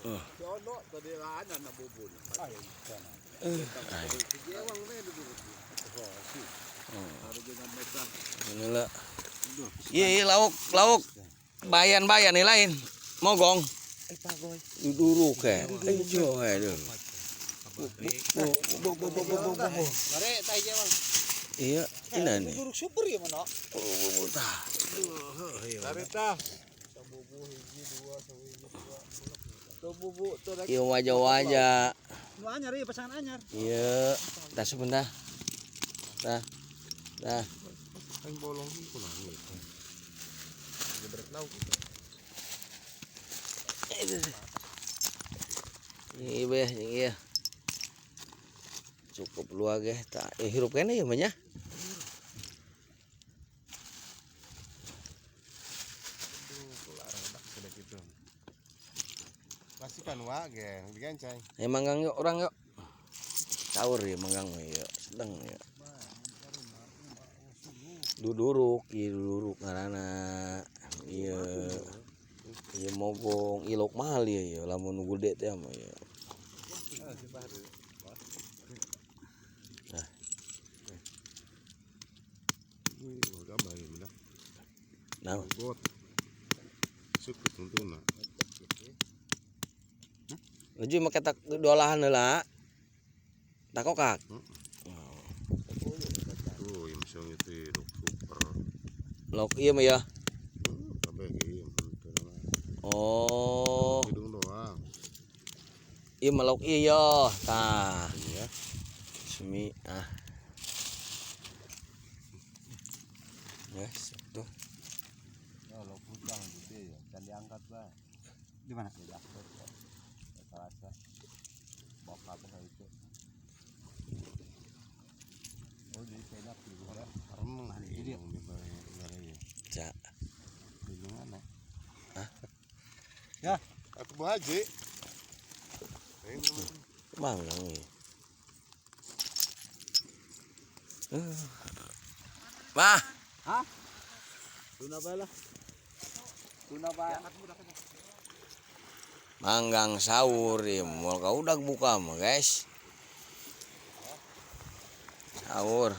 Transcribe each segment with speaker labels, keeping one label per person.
Speaker 1: Jono tadi ana na bubun.
Speaker 2: Inilah. Iya lauk bayan nih lain. Mogong. Duduk kayak. Jo deh. Iya, ini nih.
Speaker 1: Duduk super ya mana?
Speaker 2: Tah.
Speaker 1: Tarita.
Speaker 2: Iya wajah.
Speaker 1: Nu anyar ya pasangan anyar.
Speaker 2: Iya, dah sebentar. Dah.
Speaker 1: Ang bolong ko lang ito. Gebret lauk.
Speaker 2: Ini beh, iya. Cukup luar ge, tak hirup kene ya manya.
Speaker 1: Pastikan wa ge, digancang.
Speaker 2: Manggang yuk orang yuk. Sahur ya manggang ya, sedang ya. Duduruk ngarana. Iya. Iya mogong ilok mahal ya, lamun gede teh mah ya. Nah. Nah.
Speaker 1: Suku tuntuna.
Speaker 2: Nuju make tak dolahan heula. Tak kokak.
Speaker 1: Tuh, yang song itu super.
Speaker 2: Lok iya mah ya.
Speaker 1: Sampai kieu.
Speaker 2: Oh.
Speaker 1: Hidung doang.
Speaker 2: Iya mah lok iya. Tah.
Speaker 1: Iya.
Speaker 2: Semi Yes, tuh.
Speaker 1: Kalau putang gede ya, dan diangkat lah. Di mana? Di dapur. Terasa. Bokap apa itu? Oh, di penak juga. Remeng. Ini dia.
Speaker 2: Ja.
Speaker 1: Di mana?
Speaker 2: Hah?
Speaker 1: Ya, aku Bu Haji.
Speaker 2: Manggang ya. Mah.
Speaker 1: Hah? Tuna bala. Tuna bala.
Speaker 2: Manggang sahur ya, mau kau udah buka mah guys. Sahur.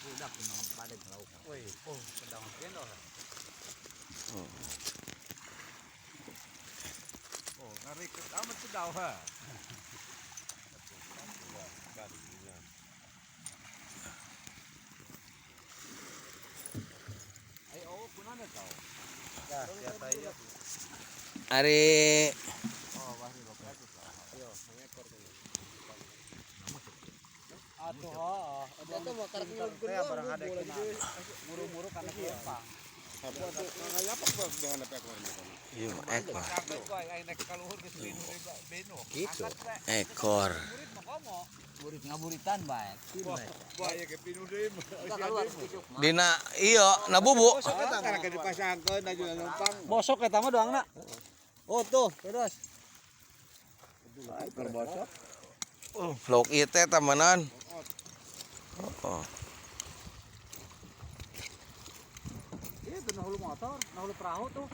Speaker 1: Udah kena pada lauk. Woi, sedang keno. Ngari ke amat sudah ha. Ayo, kunana kau. Dah, siapa ya?
Speaker 2: Ari
Speaker 1: Oh, masih lokal itu. Yo, ngekor tuh. Atuh, ada tuh mau karek ngulun barang ada kena. Muru-muru karena penumpang. Apa tuh ngayap apa dengan ekor ini?
Speaker 2: iya mah ekor.
Speaker 1: Sampai kok ai nek kaluhur geus beno.
Speaker 2: Gitu. Ekor.
Speaker 1: Murid mah komo.
Speaker 3: Burit ngaburitan baik.
Speaker 1: Bahaya ke pinu deui.
Speaker 2: Dina iya na bubu.
Speaker 1: Karena ke dipasangkeun aju numpang.
Speaker 3: Bosok eta mah doangna. Oh tuh, terus.
Speaker 1: Ekor bosok.
Speaker 2: Vlog ieu teh tamanan. Oh.
Speaker 3: Itu nahulu motor, nahulu perahu tuh.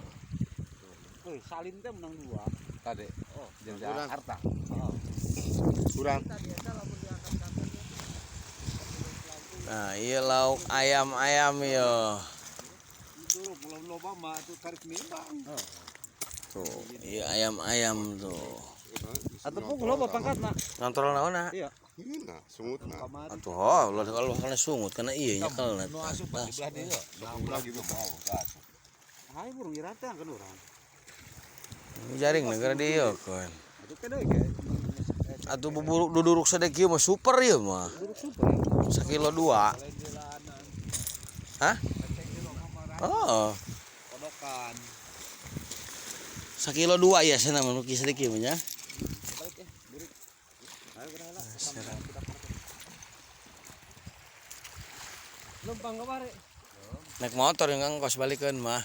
Speaker 3: Salin teh menang 2.
Speaker 1: Tadi.
Speaker 3: Oh,
Speaker 1: jeung Jakarta.
Speaker 3: Oh.
Speaker 1: Kurang.
Speaker 2: Nah, iya lauk ayam ya.
Speaker 1: Dulu belum loba mah tuh tarik nimbang.
Speaker 2: Tuh, iya ayam tuh.
Speaker 3: Atuh pun loba pangkatna.
Speaker 2: Ngontrol naonna?
Speaker 3: Iya.
Speaker 1: Nah, sungutna.
Speaker 2: Atuh ulah kalau kana sungut kana iya nya kalna.
Speaker 1: Nu asup di belah dieu. Lagi tuh mau gas.
Speaker 3: Hai burung irata kan urang.
Speaker 2: Jaring negara dia kan.
Speaker 3: Atuh kedeui ge.
Speaker 2: Atuh buburu duduruk sadek kieu mah super ieu mah.
Speaker 3: Burung super.
Speaker 2: 1 kilo 2. Hah? Oh.
Speaker 1: Kodokan.
Speaker 2: 1 kilo 2 ya sana mah nuki sadek kieu mah nya.
Speaker 3: Balik burik. Ayo geura Lumpang kamari.
Speaker 2: Naik motor yang kos balikeun mah.